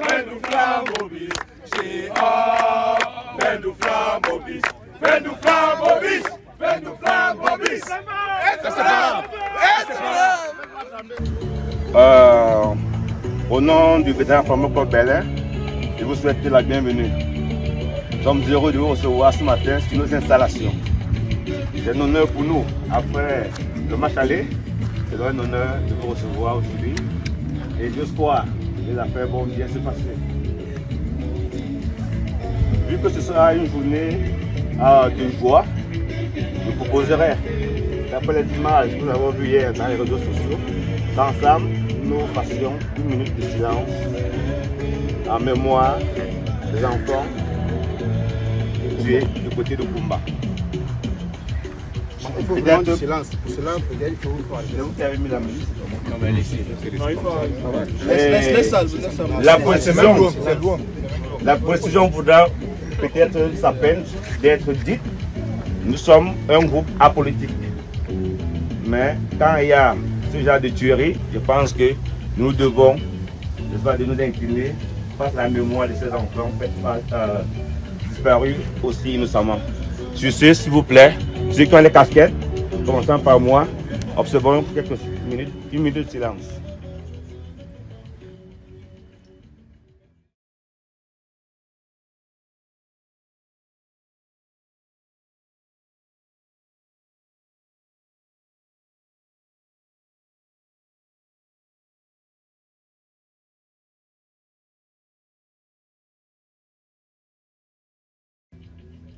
Fais-nous flambeau bis. Fais-nous flambeau bis. Fais-nous flambeau bis. Fais-nous flambeau bis. Au nom du vétéran Flambeau Belin, je vous souhaite la bienvenue. Nous sommes heureux de vous recevoir ce matin sur nos installations. C'est un honneur pour nous. Après le match aller, c'est un honneur de vous recevoir aujourd'hui. Et j'espère que les affaires vont bien se passer. Vu que ce sera une journée de joie, je vous proposerai, d'après les images que nous avons vues hier dans les réseaux sociaux, qu'ensemble nous fassions une minute de silence en mémoire des enfants tués du côté de Kumba. Il faut vraiment du silence. Pour cela, peut-être il faut vous parler. C'est vous qui avez mis la musique. Non, mais laisse ça. La précision voudra peut-être sa peine d'être dite. Nous sommes un groupe apolitique. Mais quand il y a ce genre de tuerie, je pense que nous devons de nous incliner face à la mémoire de ces enfants disparus aussi innocemment. Sur ce, s'il vous plaît, ceux qui ont les casquettes, commençant par moi, observons quelques minutes, une minute de silence.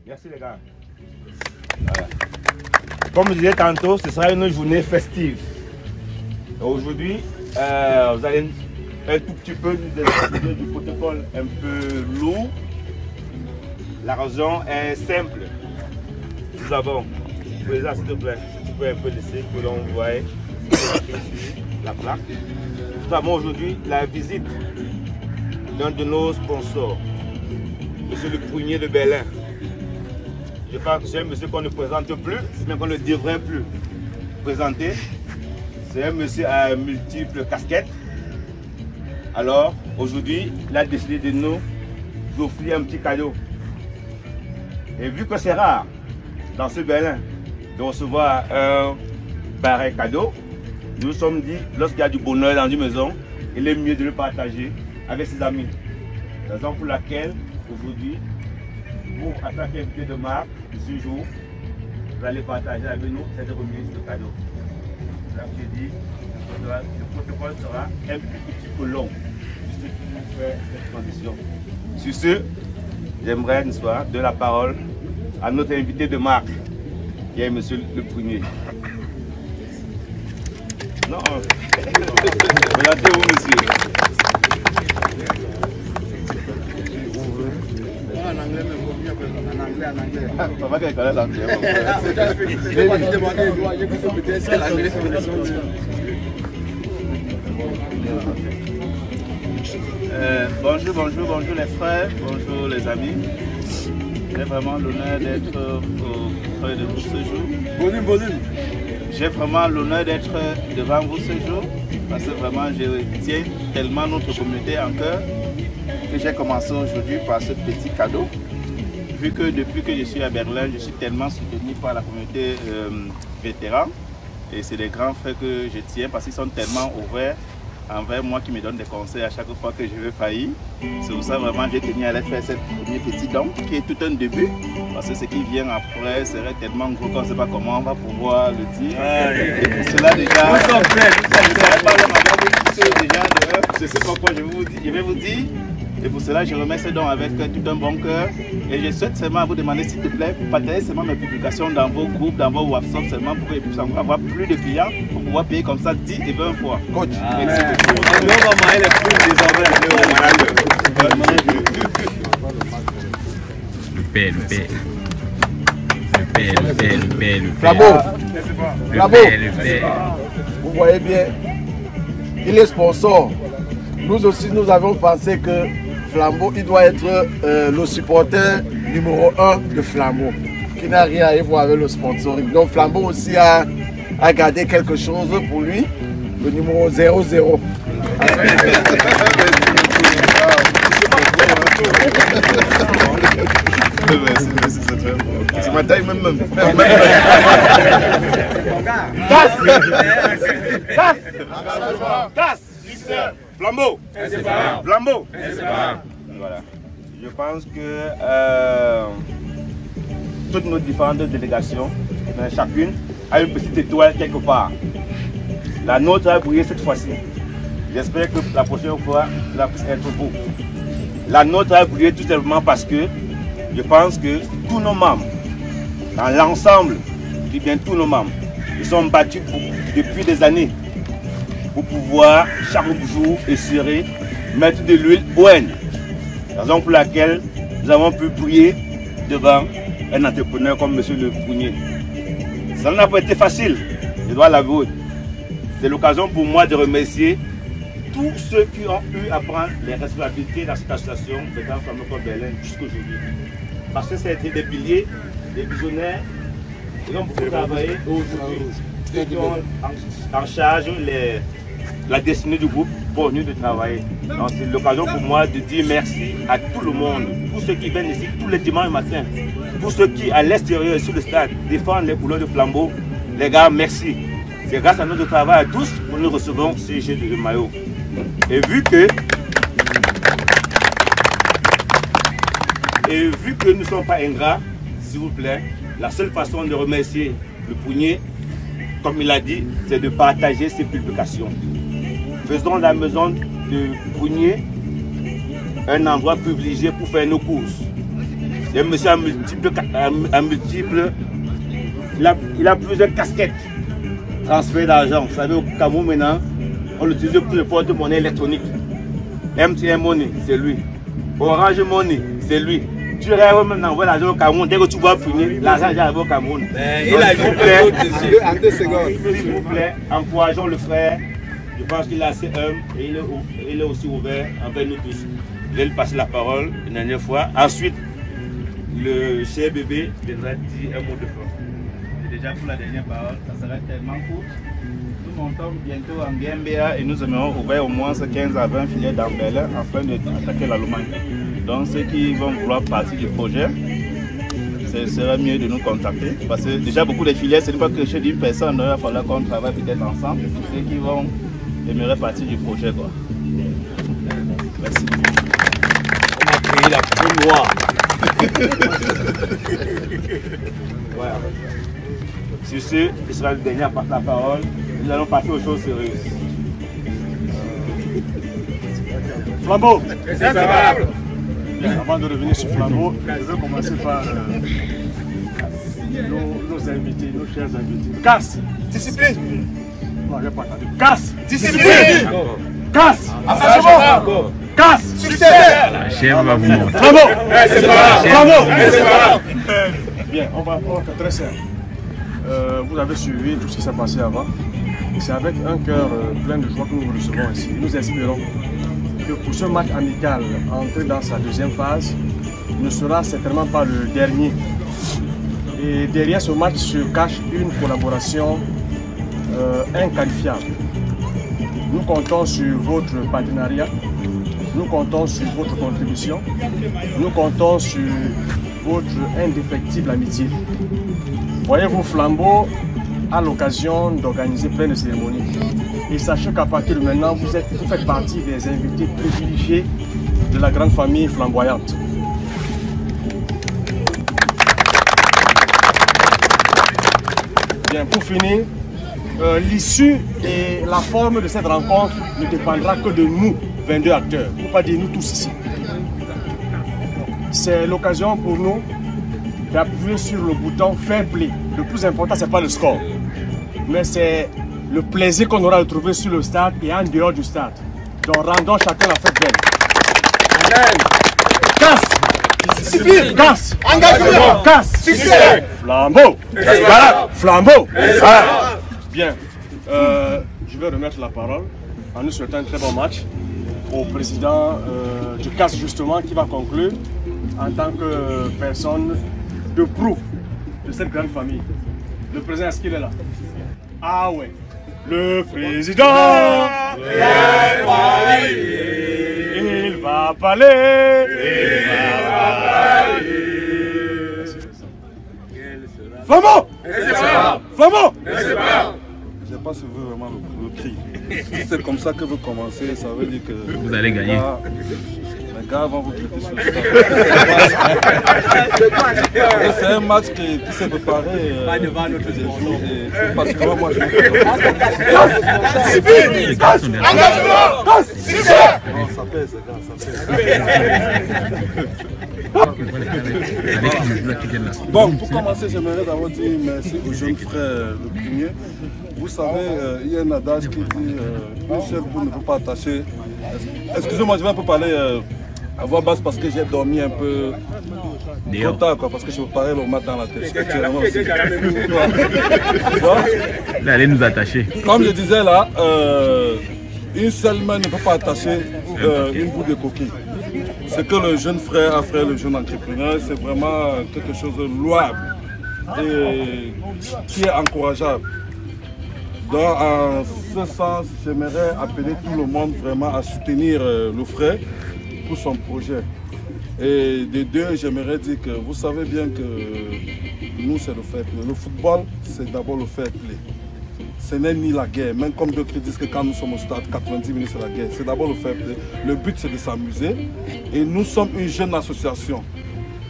Merci les gars. Voilà. Comme je disais tantôt, ce sera une journée festive. Aujourd'hui, vous allez un tout petit peu du protocole un peu lourd. La raison est simple. Nous avons, président s'il te plaît, si tu peux un peu laisser que l'on voit la plaque. Nous avons aujourd'hui la visite d'un de nos sponsors, M. le Prunier de Belin. Je pense que c'est un monsieur qu'on ne présente plus, mais qu'on ne devrait plus présenter. C'est un monsieur à multiples casquettes. Alors, aujourd'hui, il a décidé de nous offrir un petit cadeau. Et vu que c'est rare dans ce Belin de recevoir un pareil cadeau, nous nous sommes dit, lorsqu'il y a du bonheur dans une maison, il est mieux de le partager avec ses amis. Raison pour laquelle, aujourd'hui, vous, en tant qu'invité de marque de ce jour, vous allez partager avec nous cette remise de cadeau. Comme j'ai dit, le protocole sera un petit peu long, juste pour faire cette transition. Sur ce, j'aimerais donner la parole à notre invité de marque, qui est M. le Prunier. Non, présentez-vous, monsieur. En anglais, mais en anglais. Papa, quel est l'anglais? Bonjour les frères, bonjour les amis. J'ai vraiment l'honneur d'être auprès de vous ce jour. J'ai vraiment l'honneur d'être devant vous ce jour parce que vraiment je tiens tellement notre communauté en cœur que j'ai commencé aujourd'hui par ce petit cadeau. Vu que depuis que je suis à Berlin, je suis tellement soutenu par la communauté vétéran et c'est des grands frères que je tiens parce qu'ils sont tellement ouverts envers moi qui me donnent des conseils à chaque fois que je vais faillir. C'est pour ça vraiment j'ai tenu à aller faire ce premier petit don qui est tout un début parce que ce qui vient après serait tellement gros qu'on ne sait pas comment on va pouvoir le dire. Et pour cela déjà, je sais pas quoi je vais vous dire. Et pour cela, je remets ce don avec tout un bon cœur. Et je souhaite seulement vous demander, s'il te plaît, partagez seulement mes publications dans vos groupes, dans vos WhatsApp, seulement pour qu'ils puissent avoir plus de clients, pour pouvoir payer comme ça 10 et 20 fois. Coach, merci beaucoup. On va marier les fruits désormais. Flambeau, vous voyez bien, il est sponsor. Nous aussi, nous avons pensé que Flambeau, il doit être le supporter numéro 1 de Flambeau, qui n'a rien à voir avec le sponsoring. Donc Flambeau aussi a gardé quelque chose pour lui, le numéro 00. Merci, c'est très bon. C'est ma taille même. Casse. Flambeau. Flambeau. Voilà. Je pense que toutes nos différentes délégations, chacune a une petite étoile quelque part. La nôtre a brillé cette fois-ci. J'espère que la prochaine fois, ça va être beau. La nôtre a brillé tout simplement parce que je pense que tous nos membres, dans l'ensemble, je dis bien tous nos membres, ils sont battus depuis des années pour pouvoir chaque jour essayer mettre de l'huile au N. Raison pour laquelle nous avons pu prier devant un entrepreneur comme M. Le Prunier. Ça n'a pas été facile, je dois l'avouer. C'est l'occasion pour moi de remercier tous ceux qui ont pu apprendre les responsabilités dans cette association de Grand Flambeau Club Berlin jusqu'à aujourd'hui. Parce que ça a été des piliers, des visionnaires, ils ont beaucoup travaillé aujourd'hui. Ceux qui ont en charge la destinée du groupe pour venir de travailler. Donc c'est l'occasion pour moi de dire merci à tout le monde, tous ceux qui viennent ici tous les dimanches matin, tous ceux qui à l'extérieur et sur le stade défendent les couleurs de Flambeau. Les gars, merci. C'est grâce à notre travail à tous que nous recevons ces jeux de maillot. Et vu que nous ne sommes pas ingrats, s'il vous plaît, la seule façon de remercier le Prunier, comme il a dit, c'est de partager ses publications. Faisons la maison de Prunier un endroit privilégié pour faire nos courses. Le monsieur il a plusieurs casquettes. Transfert d'argent. Vous savez, au Cameroun maintenant, on utilise pour le porte-monnaie électronique. MTN Money, c'est lui. Orange Money, c'est lui. Tu rêves même d'envoyer l'argent au Cameroun. Dès que tu vas punir, l'argent est arrivé au Cameroun. Il a dit en 2 secondes. S'il vous plaît, encourageons le frère. Je pense qu'il est assez humble et il est aussi ouvert envers nous tous. Je vais lui passer la parole une dernière fois. Ensuite, le cher bébé devra dire un mot de fin. Déjà pour la dernière parole, ça sera tellement court. Nous montons bientôt en BMBA et nous aimerons ouvrir au moins 15 à 20 filières dans Berlin afin d'attaquer l'Allemagne. Donc ceux qui vont vouloir partir du projet, ce sera mieux de nous contacter. Parce que déjà beaucoup de filières, ce n'est pas que chez une personne, il va falloir qu'on travaille peut-être ensemble. Ceux qui vont aimerait partir du projet. Quoi. Merci. On a créé la poule noire. Voilà. Sur ce, il sera le dernier à prendre la parole. Nous allons passer aux choses sérieuses. Flambeau, avant de revenir sur Flambeau, je veux commencer par nos invités, nos chers invités. Casse, discipline. Non, je n'ai pas entendu. Casse, discipline. Casse, engagement. Casse, succès. Flambeau, Flambeau. Bien, on va faire très simple. Vous avez suivi tout ce qui s'est passé avant. C'est avec un cœur plein de joie que nous vous recevons ici. Nous espérons que pour ce match amical, entré dans sa deuxième phase, ne sera certainement pas le dernier. Et derrière ce match se cache une collaboration inqualifiable. Nous comptons sur votre partenariat, nous comptons sur votre contribution, nous comptons sur votre indéfectible amitié. Voyez-vous, Flambeau a l'occasion d'organiser plein de cérémonies. Et sachez qu'à partir de maintenant, vous faites partie des invités privilégiés de la grande famille flamboyante. Bien, pour finir, l'issue et la forme de cette rencontre ne dépendra que de nous, 22 acteurs, pour ne pas dire nous tous ici. C'est l'occasion pour nous d'appuyer sur le bouton fair play. Le plus important, ce n'est pas le score, mais c'est le plaisir qu'on aura retrouvé sur le stade et en dehors du stade. Donc rendons chacun la fête belle. Casse, discipline, casse, engagement, casse, succès, Flambeau, voilà, Flambeau, voilà. Bien, je vais remettre la parole en nous souhaitant un très bon match au président du CAS justement qui va conclure en tant que personne de proue de cette grande famille. Le président, est-ce qu'il est là? Ah ouais. Le président Il va parler. Flamand! Flamand! Je ne sais pas si vous voulez vraiment le cri. Si c'est comme ça que vous commencez, ça veut dire que vous allez gagner. Les gars vont vous cliquer sur le stade. C'est un match qui s'est préparé depuis des jours. Et particulièrement moi je ça pèse, les gars, ça pèse. Bon, pour commencer, j'aimerais d'abord dire merci au jeune frère, le premier. Vous savez, il y a un adage qui dit une seule boule ne peut pas attacher. Excusez-moi, je vais un peu parler à voix basse parce que j'ai dormi un peu trop tard, quoi, parce que je me parlais le matin dans la tête. Vous allez nous attacher. Comme je disais là, une seule main ne peut pas attacher une boule de coquille. Ce que le jeune frère a fait, le jeune entrepreneur, c'est vraiment quelque chose de louable et qui est encourageable. Donc en ce sens, j'aimerais appeler tout le monde vraiment à soutenir le frère pour son projet. Et de deux, j'aimerais dire que vous savez bien que nous, c'est le fair play. Le football, c'est d'abord le fair play. Ce n'est ni la guerre, même comme d'autres disent que quand nous sommes au stade, 90 minutes c'est la guerre. C'est d'abord le fair play. Le but c'est de s'amuser et nous sommes une jeune association.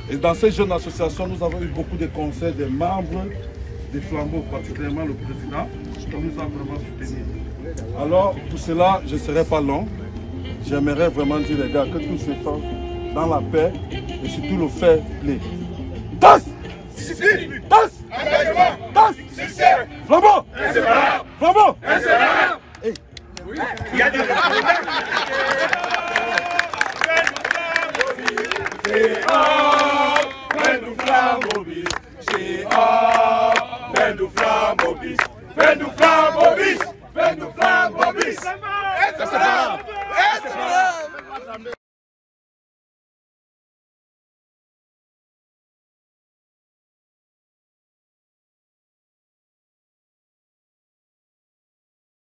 Et dans cette jeune association, nous avons eu beaucoup de conseils des membres des Flambeaux, particulièrement le président, qui nous a vraiment soutenus. Alors pour cela, je ne serai pas long. J'aimerais vraiment dire les gars que tout se fait dans la paix et surtout le fair play. Danse! Discipline! Danse! Engagement! Danse! Succès! Flambeau! Inséparable! Flambeau! Inséparable! Hey! Oui! Il y a des Fais-nous Flambeau bis! Fais-nous Flambeau bis! Fais-nous Flambeau bis! Fais-nous Flambeau bis!